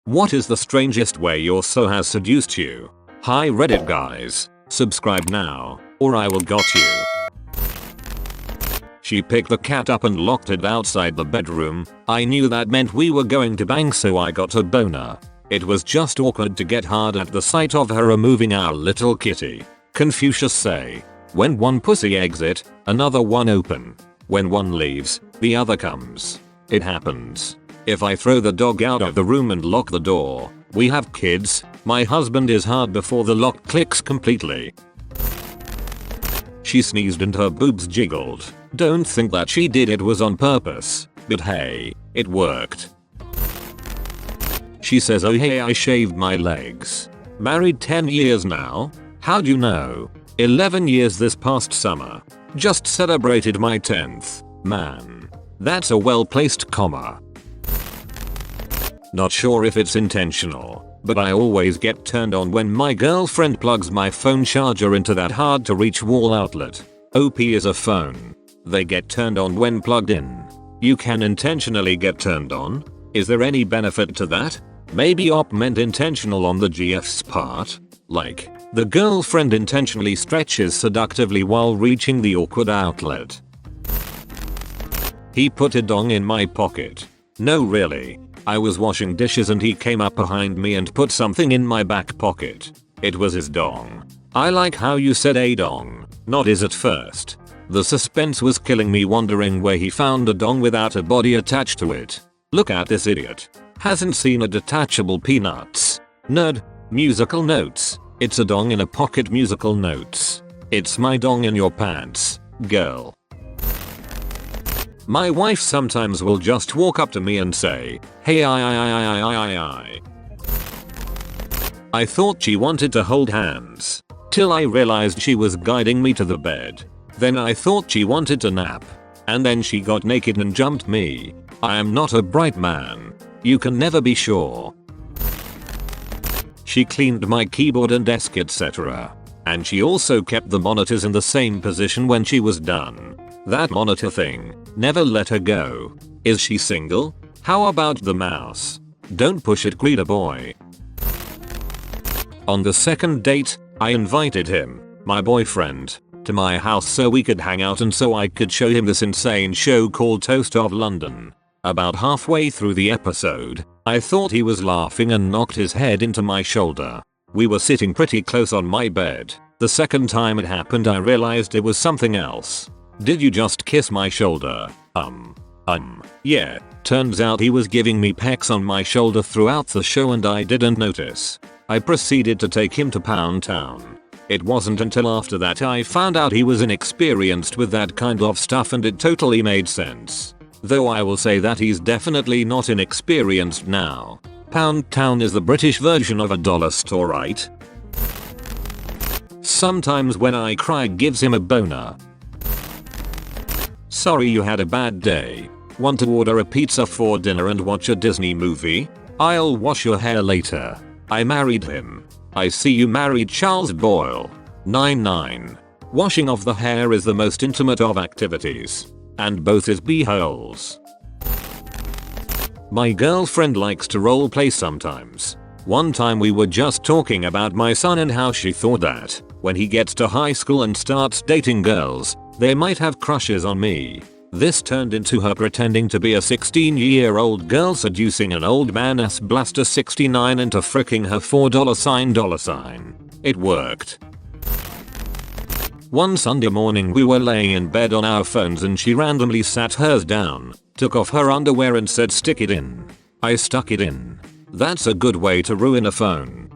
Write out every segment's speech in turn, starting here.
What is the strangest way your so has seduced you? Hi Reddit guys, subscribe now, or I will got you. She picked the cat up and locked it outside the bedroom. I knew that meant we were going to bang, so I got a boner. It was just awkward to get hard at the sight of her removing our little kitty. Confucius say, when one pussy exit, another one open. When one leaves, the other comes. It happens. If I throw the dog out of the room and lock the door, we have kids, my husband is hard before the lock clicks completely. She sneezed and her boobs jiggled. Don't think that she did it was on purpose, but hey, it worked. She says, oh hey, I shaved my legs. Married 10 years now? How'd you know? 11 years this past summer. Just celebrated my 10th. Man. That's a well-placed comma. Not sure if it's intentional, but I always get turned on when my girlfriend plugs my phone charger into that hard to reach wall outlet. OP is a phone. They get turned on when plugged in. You can intentionally get turned on? Is there any benefit to that? Maybe op meant intentional on the GF's part? Like, the girlfriend intentionally stretches seductively while reaching the awkward outlet. He put a dong in my pocket. No really. I was washing dishes and he came up behind me and put something in my back pocket. It was his dong. I like how you said a dong, not is at first. The suspense was killing me, wondering where he found a dong without a body attached to it. Look at this idiot. Hasn't seen a detachable peanuts. Nerd. Musical notes. It's a dong in a pocket, musical notes. It's my dong in your pants, girl. My wife sometimes will just walk up to me and say, hey I thought she wanted to hold hands. Till I realized she was guiding me to the bed. Then I thought she wanted to nap. And then she got naked and jumped me. I am not a bright man. You can never be sure. She cleaned my keyboard and desk, etc. And she also kept the monitors in the same position when she was done. That monitor thing, never let her go. Is she single? How about the mouse? Don't push it, greeter boy. On the second date, I invited him, my boyfriend, to my house so we could hang out and so I could show him this insane show called Toast of London. About halfway through the episode, I thought he was laughing and knocked his head into my shoulder. We were sitting pretty close on my bed. The second time it happened I realized it was something else. Did you just kiss my shoulder? Yeah. Turns out he was giving me pecks on my shoulder throughout the show and I didn't notice. I proceeded to take him to Pound Town. It wasn't until after that I found out he was inexperienced with that kind of stuff and it totally made sense. Though I will say that he's definitely not inexperienced now. Pound Town is the British version of a dollar store, right? Sometimes when I cry gives him a boner. Sorry you had a bad day. Want to order a pizza for dinner and watch a Disney movie? I'll wash your hair later. I married him. I see you married Charles Boyle. 99. Washing of the hair is the most intimate of activities. And both is beeholes. My girlfriend likes to roleplay sometimes. One time we were just talking about my son and how she thought that, when he gets to high school and starts dating girls, they might have crushes on me. This turned into her pretending to be a 16-year-old girl seducing an old man ass blaster 69 into fricking her $4. It worked. One Sunday morning we were laying in bed on our phones and she randomly sat hers down, took off her underwear and said stick it in. I stuck it in. That's a good way to ruin a phone.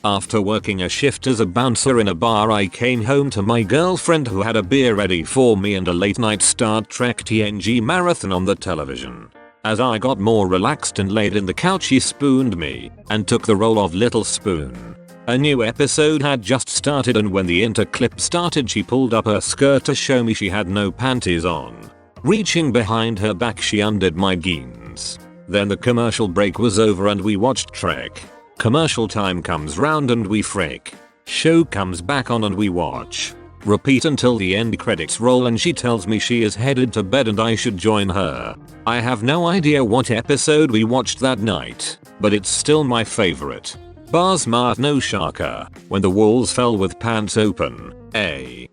After working a shift as a bouncer in a bar I came home to my girlfriend who had a beer ready for me and a late night Star Trek TNG marathon on the television. As I got more relaxed and laid in the couch she spooned me and took the role of little spoon. A new episode had just started and when the interclip started she pulled up her skirt to show me she had no panties on. Reaching behind her back she undid my jeans. Then the commercial break was over and we watched Trek. Commercial time comes round and we frick. Show comes back on and we watch. Repeat until the end credits roll and she tells me she is headed to bed and I should join her. I have no idea what episode we watched that night, but it's still my favorite. Bars Mart no Shaka, when the walls fell with pants open. A.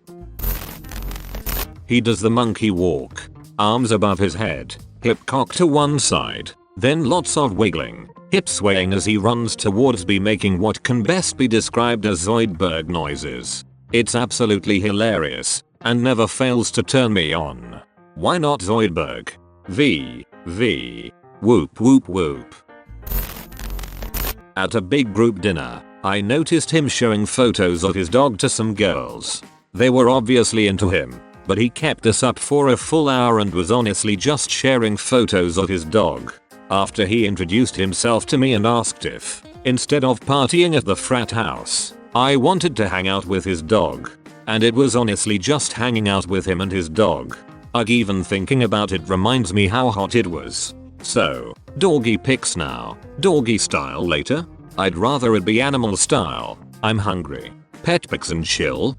He does the monkey walk. Arms above his head, hip cocked to one side, then lots of wiggling, hip swaying as he runs towards me making what can best be described as Zoidberg noises. It's absolutely hilarious, and never fails to turn me on. Why not Zoidberg? V. Whoop whoop whoop. At a big group dinner, I noticed him showing photos of his dog to some girls. They were obviously into him, but he kept us up for a full hour and was honestly just sharing photos of his dog. After he introduced himself to me and asked if, instead of partying at the frat house, I wanted to hang out with his dog. And it was honestly just hanging out with him and his dog. Ugh, even thinking about it reminds me how hot it was. So, doggy pics now, doggy style later? I'd rather it be animal style. I'm hungry. Pet pics and chill.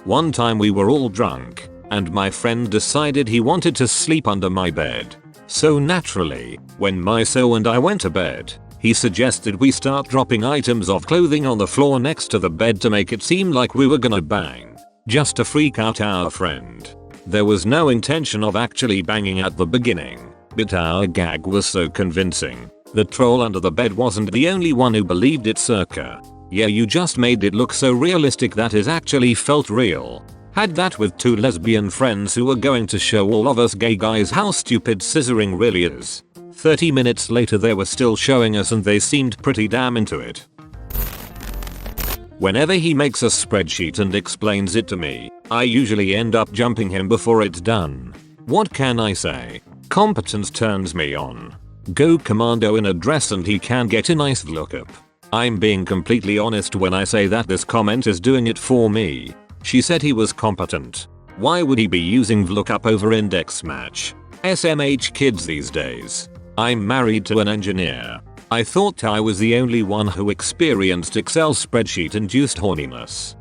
One time we were all drunk, and my friend decided he wanted to sleep under my bed. So naturally, when Miso and I went to bed, he suggested we start dropping items of clothing on the floor next to the bed to make it seem like we were gonna bang. Just to freak out our friend. There was no intention of actually banging at the beginning, but our gag was so convincing. The troll under the bed wasn't the only one who believed it circa. Yeah, you just made it look so realistic that it actually felt real. Had that with two lesbian friends who were going to show all of us gay guys how stupid scissoring really is. 30 minutes later they were still showing us and they seemed pretty damn into it. Whenever he makes a spreadsheet and explains it to me, I usually end up jumping him before it's done. What can I say? Competence turns me on. Go commando in a dress and he can get a nice lookup. I'm being completely honest when I say that this comment is doing it for me. She said he was competent. Why would he be using VLOOKUP over index match? SMH kids these days. I'm married to an engineer. I thought I was the only one who experienced Excel spreadsheet induced horniness.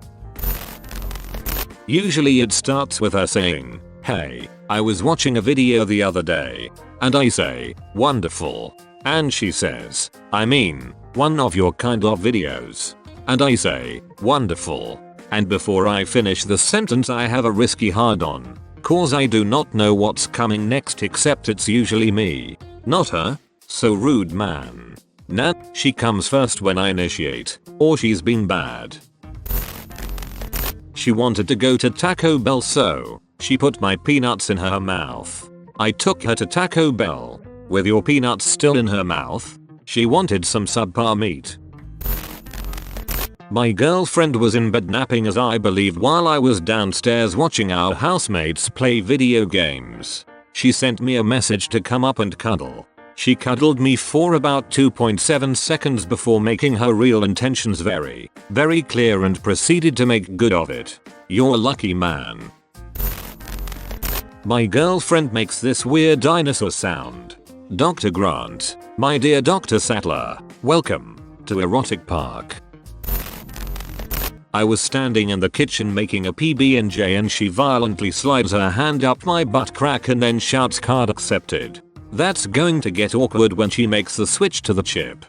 Usually it starts with her saying, "Hey, I was watching a video the other day." And I say, "Wonderful." And she says, "I mean, one of your kind of videos." And I say, "Wonderful." And before I finish the sentence I have a risky hard on. Cause I do not know what's coming next except it's usually me. Not her. So rude, man. Nah, she comes first when I initiate. Or she's been bad. She wanted to go to Taco Bell so she put my peanuts in her mouth. I took her to Taco Bell. With your peanuts still in her mouth? She wanted some subpar meat. My girlfriend was in bed napping as I believed while I was downstairs watching our housemates play video games. She sent me a message to come up and cuddle. She cuddled me for about 2.7 seconds before making her real intentions very, very clear and proceeded to make good of it. You're a lucky man. My girlfriend makes this weird dinosaur sound. Dr. Grant, my dear Dr. Sattler, welcome to Erotic Park. I was standing in the kitchen making a PB&J and she violently slides her hand up my butt crack and then shouts card accepted. That's going to get awkward when she makes the switch to the chip.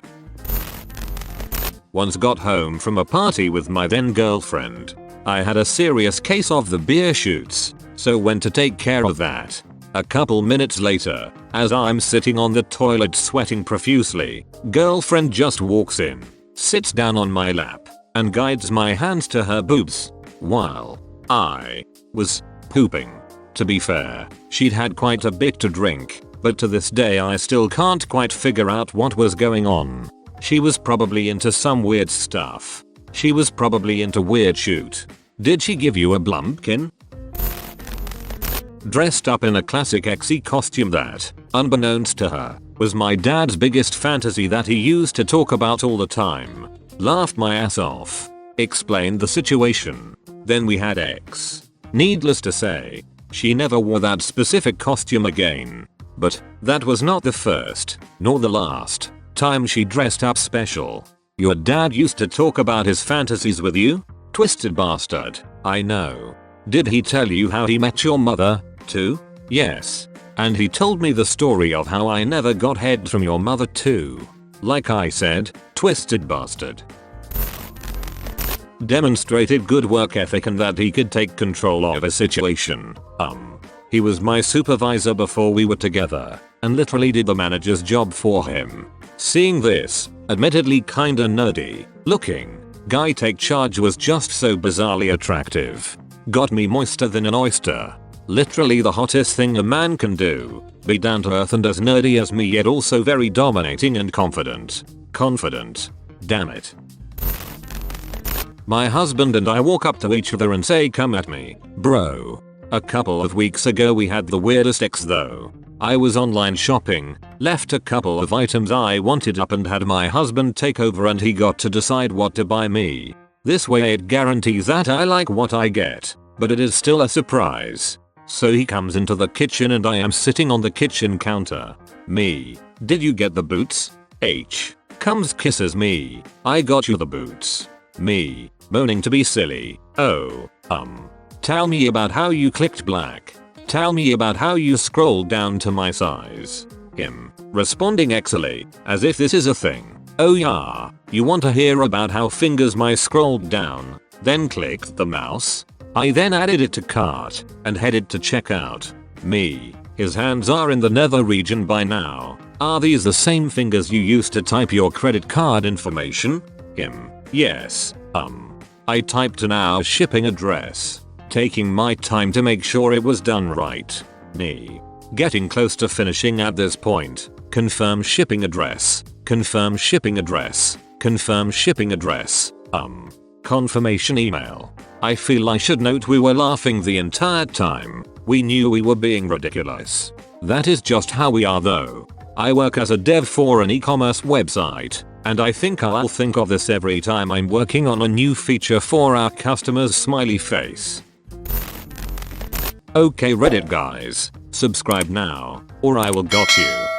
Once got home from a party with my then girlfriend. I had a serious case of the beer shoots, so went to take care of that. A couple minutes later, as I'm sitting on the toilet sweating profusely, girlfriend just walks in, sits down on my lap, and guides my hands to her boobs while I was pooping. To be fair, she'd had quite a bit to drink, but to this day I still can't quite figure out what was going on. She was probably into some weird stuff. She was probably into weird shoot. Did she give you a blumpkin? Dressed up in a classic XE costume that, unbeknownst to her, was my dad's biggest fantasy that he used to talk about all the time. Laughed my ass off. Explained the situation. Then we had X. Needless to say, she never wore that specific costume again. But that was not the first, nor the last, time she dressed up special. Your dad used to talk about his fantasies with you? Twisted bastard. I know. Did he tell you how he met your mother, too? Yes. And he told me the story of how I never got head from your mother too. Like I said, twisted bastard. Demonstrated good work ethic and that he could take control of a situation. He was my supervisor before we were together, and literally did the manager's job for him. Seeing this, admittedly kinda nerdy looking guy take charge was just so bizarrely attractive. Got me moister than an oyster. Literally the hottest thing a man can do. Be down to earth and as nerdy as me yet also very dominating and confident. Confident. Damn it. My husband and I walk up to each other and say come at me, bro. A couple of weeks ago we had the weirdest ex though. I was online shopping, left a couple of items I wanted up and had my husband take over and he got to decide what to buy me. This way it guarantees that I like what I get, but it is still a surprise. So he comes into the kitchen and I am sitting on the kitchen counter. Me. Did you get the boots? H. Comes kisses me. I got you the boots. Me. Moaning to be silly. Oh. Tell me about how you clicked black. Tell me about how you scrolled down to my size. Him. Responding exily, as if this is a thing. Oh yeah. You want to hear about how fingers my scrolled down, then clicked the mouse? I then added it to cart and headed to checkout. Me. His hands are in the nether region by now. Are these the same fingers you used to type your credit card information? Him. Yes. I typed an hour shipping address, taking my time to make sure it was done right. Me. Getting close to finishing at this point. Confirm shipping address. Confirm shipping address. Confirm shipping address. Confirmation email. I feel I should note we were laughing the entire time. We knew we were being ridiculous. That is just how we are though. I work as a dev for an e-commerce website, and I think I'll think of this every time I'm working on a new feature for our customers' smiley face. Okay Reddit guys, subscribe now, or I will got you.